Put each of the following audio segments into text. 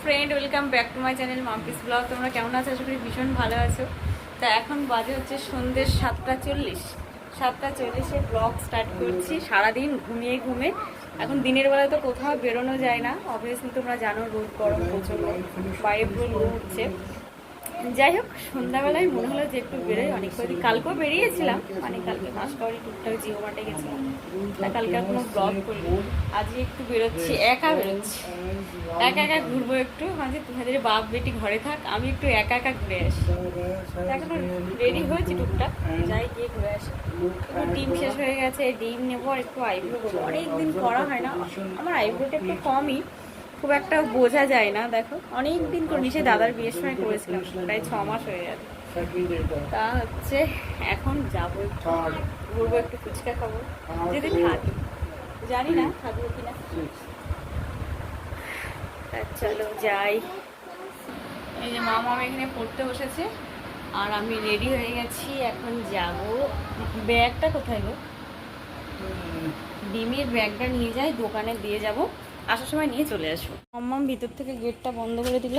Friend, welcome back to my channel Mampi's blog. তোমরা কেমন আছো? আশা করি ভীষণ ভালো আছো। তা এখন বাজে হচ্ছে সন্ধ্যে 7:40 ব্লগ স্টার্ট করছি। সারাদিন ঘুমিয়ে এখন দিনের বেলায় তো কোথাও বেরোনো যায় না, অবভিয়াসলি তোমরা জানো রোদ গরম প্রচণ্ড, বাইরে পুরো লো হচ্ছে। যাই হোক, সন্ধ্যাবেলায় মনে হলো যে একটু বেরোই। অনেক কদিন কালকেও বেরিয়েছিলাম, মানে কালকে মাসকাবারি টুকটাক জিও মার্টে গেছিলাম, তা কালকে আর কোনো ব্লগ করিনি। আজকে একটু বেরোচ্ছি, একা একা ঘুরবো একটু। মাঝে তোমাদের বাপ বেটি ঘরে থাক, আমি একটু একা ঘুরে আসি। এখন রেডি হয়েছি টুকটাক, যাই গিয়ে ঘুরে আসি। ডিম শেষ হয়ে গেছে, ডিম নেবো আর একটু আইব্রো করবো। অনেকদিন করা হয় না, আমার আইব্রোটা একটু কমই, খুব একটা বোঝা যায় না। দেখো অনেক দিন করে নিচে দাদার বিয়ের সময় করেছিলাম, প্রায় 6 মাস হয়ে গেছে। তা হচ্ছে এখন যাবো, ঘুরবো, একটু ফুচকা খাবো যদি থাকি, জানি না থাকবো কিনা। চলো যাই। এই যে মামা এখানে পড়তে বসেছে আর আমি রেডি হয়ে গেছি, এখন যাব। ব্যাগটা কোথায় গো? ডিমের ব্যাগটা নিয়ে যাই, দোকানে দিয়ে যাব, আসার সময় নিয়ে চলে আসবো। মাম্মাম ভিতর থেকে গেটটা বন্ধ করে দিল,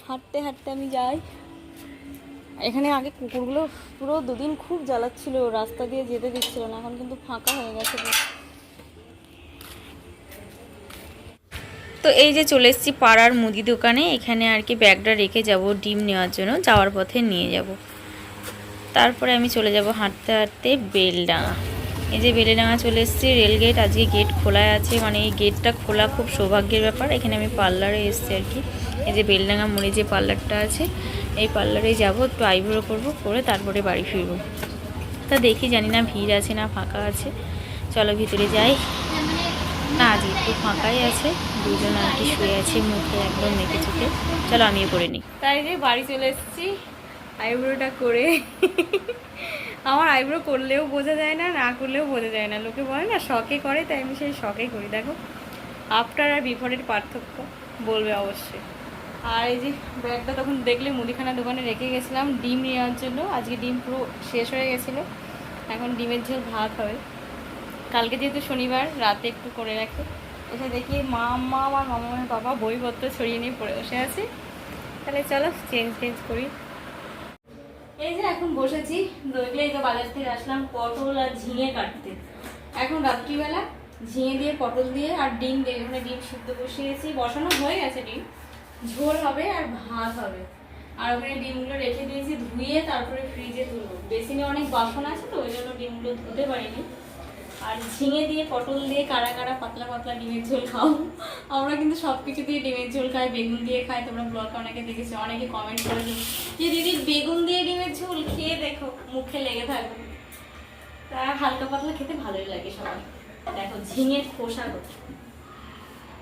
হাঁটতে হাঁটতে আমি যাই। এখানে আগে কুকুরগুলো পুরো দুদিন খুব জ্বালাচ্ছিল, রাস্তা দিয়ে যেতে দিচ্ছিল না, এখন কিন্তু ফাঁকা হয়ে গেছে। তো এই যে চলে এসেছি পাড়ার মুদি দোকানে, এখানে আর কি ব্যাগটা রেখে যাব ডিম নেওয়ার জন্য, যাওয়ার পথে নিয়ে যাব। তারপরে আমি চলে যাব হাঁটতে হাঁটতে বেলডাঙা। এই যে বেলডাঙা চলে এসেছি, রেলগেট। আজকে গেট খোলা আছে, মানে এই গেটটা খোলা খুব সৌভাগ্যের ব্যাপার। এখানে আমি পার্লারে এসেছি আর কি। এই যে বেলডাঙা মোড়ে যে পার্লারটা আছে, এই পার্লারে যাব, একটু আইব্রো করবো, করে তারপরে বাড়ি ফিরবো। তা দেখি, জানি না ভিড় আছে না ফাঁকা আছে। চলো ভিতরে যাই। না, আজ একটু ফাঁকাই আছে, দুজন আর কি শুয়ে আছে মুখে একদম মেখে চুখে। চলো আমিও করে নিই। তাই যে বাড়ি চলে এসেছি আইব্রোটা করে। আমার আইব্রো করলেও বোঝা যায় না, না করলেও বোঝা যায় না। লোকে বলে না শখে করে, তাই আমি সেই শখে করি। দেখো আফটার আর বিফোরের পার্থক্য বলবে অবশ্যই। আর এই যে ব্যাগটা তখন দেখলে মুদিখানা দোকানে রেখে গেছিলাম ডিম নেওয়ার জন্য। আজকে ডিম পুরো শেষ হয়ে গেছিলো, এখন ডিমের ঝোল ভাত হবে। কালকে যেহেতু শনিবার, রাতে একটু করে রাখি। এসে দেখি মাম্মা আর মামার বাবা বইপত্র ছড়িয়ে নিয়ে পড়ে বসে আছে। তাহলে চলো চেঞ্জ করি। এই যে এখন বসেছি, দেখলে এই তো বাজার থেকে আসলাম পটল আর ঝিঙে কাটতে। এখন রাত্রিবেলা ঝিঙে দিয়ে, পটল দিয়ে আর ডিম দিয়ে, এখানে ডিম সিদ্ধ বসিয়েছি, বসানো হয়ে গেছে। ডিম ঝোল হবে আর ভাত হবে। আর ওখানে ডিমগুলো রেখে দিয়েছি ধুয়ে, তারপরে ফ্রিজে তুলবো। বেসিনে অনেক বাসন আছে তো, ওই জন্য ডিমগুলো ধুতে পারিনি। আর ঝিঙে দিয়ে পটল দিয়ে কারা পাতলা পাতলা ডিমের ঝোল খাও? আমরা কিন্তু সব কিছু দিয়ে ডিমের ঝোল খাই, বেগুন দিয়ে খাই। তোমরা ব্লগে অনেকে দেখেছো, অনেকে কমেন্ট করে যে দিদি বেগুন দিয়ে ডিমের ঝোল খেয়ে দেখো, মুখে লেগে থাকবে। তা হালকা পাতলা খেতে ভালোই লাগে সবার। দেখো ঝিঙের খোসা কত,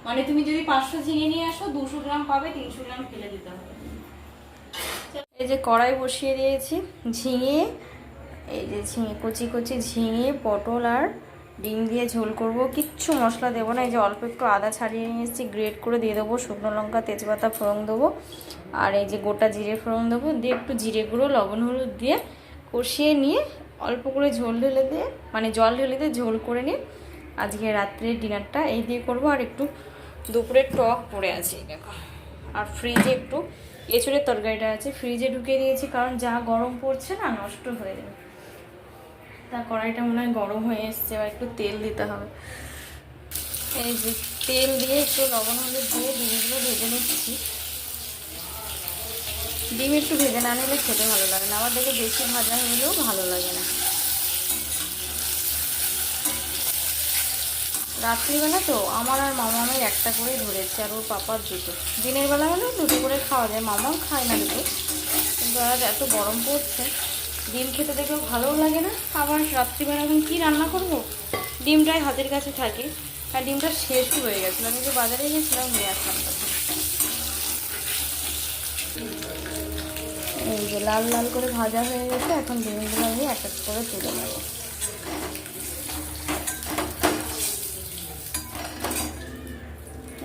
মানে তুমি যদি 500 ঝিঙে নিয়ে আসো, 200 গ্রাম পাবে, 300 গ্রাম ফেলে দিতে হবে। এই যে কড়াই বসিয়ে দিয়েছি, ঝিঙে, এই যে ঝিঙে কচি ঝিঙে, পটল আর ডিম দিয়ে ঝোল করব। কিচ্ছু মশলা দেবো না। এই যে অল্প একটু আদা ছাড়িয়ে নিয়ে এসেছি, গ্রেট করে দিয়ে দেবো। শুকনো লঙ্কা, তেজপাতা ফোড়ন দেবো, আর এই যে গোটা জিরে ফোড়ন দেবো। দিয়ে একটু জিরে গুঁড়ো, লবণ হলুদ দিয়ে কষিয়ে নিয়ে অল্প করে ঝোল ঢেলে দিয়ে, মানে জল ঢেলে দিয়ে ঝোল করে নিয়ে আজকে রাত্রের ডিনারটা এই দিয়ে করবো। আর একটু দুপুরের টক পড়ে আছে দেখো। আর ফ্রিজে একটু এঁচড়ের তরকারিটা আছে, ফ্রিজে ঢুকিয়ে দিয়েছি, কারণ যা গরম পড়ছে না, নষ্ট হয়ে যাবে। তা কড়াইটা মনে হয় গরম হয়ে এসছে, আর একটু তেল দিতে হবে। এই যে তেল দিয়ে একটু লবণ হলুদ দিয়ে ডিমগুলো ভেজে নিচ্ছি। ডিম একটু ভেজে না নিলে খেতে ভালো লাগে না, আমার দেখে বেশি ভাজা হলেও ভালো লাগে না। রাত্রিবেলা তো আমার আর মামামের একটা করেই ধরেছে, আর ওর পাপার দুটো। দিনের বেলা হলেও দুটো করে খাওয়া যায়, মামাও খায় না দুটো। কিন্তু আজ এত গরম পড়ছে, ডিম খেতে দেখেও ভালোও লাগে না। আবার রাত্রিবেলা এখন কী রান্না করব, ডিমটাই হাতের কাছে থাকে। আর ডিমটা শেষই হয়ে গেছিলো, আমি যে বাজারে গেছিলাম নিয়ে আসলাম তখন। এই যে লাল লাল করে ভাজা হয়ে গেছে, এখন ডিমগুলো আমি এক এক করে তুলে নেব।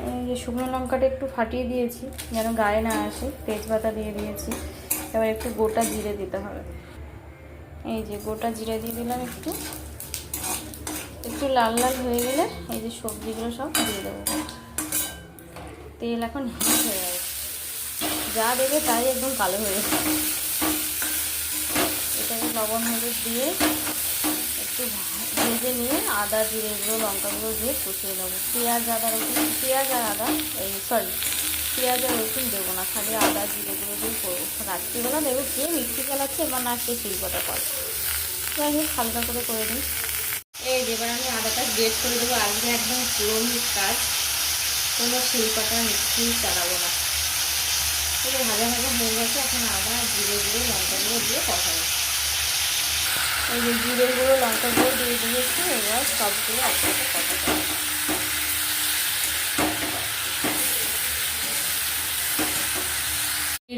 এই যে শুকনো লঙ্কাটা একটু ফাটিয়ে দিয়েছি যেন গায়ে না আসে, তেজপাতা দিয়ে দিয়েছি। এবার একটু গোটা জিরে দিতে হবে। এই যে গোটা জিরে দিয়ে দিলাম, একটু একটু লাল লাল হয়ে গেলে এই যে সবজিগুলো সব দিয়ে দেবো। তেল এখন হিট হয়ে গেছে, যা দেবে তাই একদম কালো হয়ে যাবে। এটাকে লবণ হলুদ দিয়ে একটু ভেজে নিয়ে আদা জিরে গুঁড়ো লঙ্কাগুলো দিয়ে কষিয়ে নেবো। পেঁয়াজ আর আদা পেঁয়াজ আর রসুন দেবো না, খালি আদা জিরে গুঁড়ো দিয়ে করবো। রাত্রিবেলা দেবো কে মিক্সি চালাচ্ছে বা না কে শিল্পটা করে, যাই হোক হালকা করে দিই। এই এবার আমি আদাটা গ্রেট করে দেবো। আজকে একদম পুরো কাজ, কোনো শিল্পটা মিক্সি চালাবো না। পুরো ভাজা হয়ে গেছে। এখন আদা জিরে গুঁড়ো লঙ্কাগুলো দিয়ে কষাবো। এই যে জিরে গুঁড়ো লঙ্কা গুঁড়ো দিয়ে দিয়েছি, এবার সবগুলো একসাথে কষাতে হবে।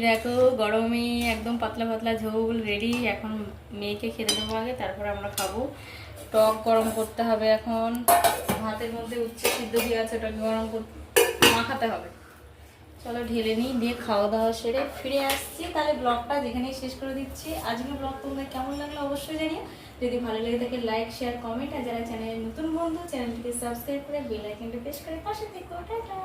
দেখো গরমে একদম পাতলা পাতলা ঝোল রেডি। এখন মেয়েকে খেতে দেবো আগে, তারপর আমরা খাবো। টক গরম করতে হবে, এখন ভাতের মধ্যে উচ্ছে সিদ্ধ দিয়ে আছে, ওটাকে গরম মাখাতে হবে। চলো ঢেলে নিই, দিয়ে খাওয়া দাওয়া সেরে ফিরে আসছি। তাহলে ব্লগটা যেখানেই শেষ করে দিচ্ছি। আজকের ব্লগ তোমাদের কেমন লাগলো অবশ্যই জানিও। যদি ভালো লেগে থাকে লাইক শেয়ার কমেন্ট, আর যারা চ্যানেলের নতুন বন্ধু চ্যানেলটিকে সাবস্ক্রাইব করে বেল আইকনটা প্রেস করে পাশে থেকো। টাটা।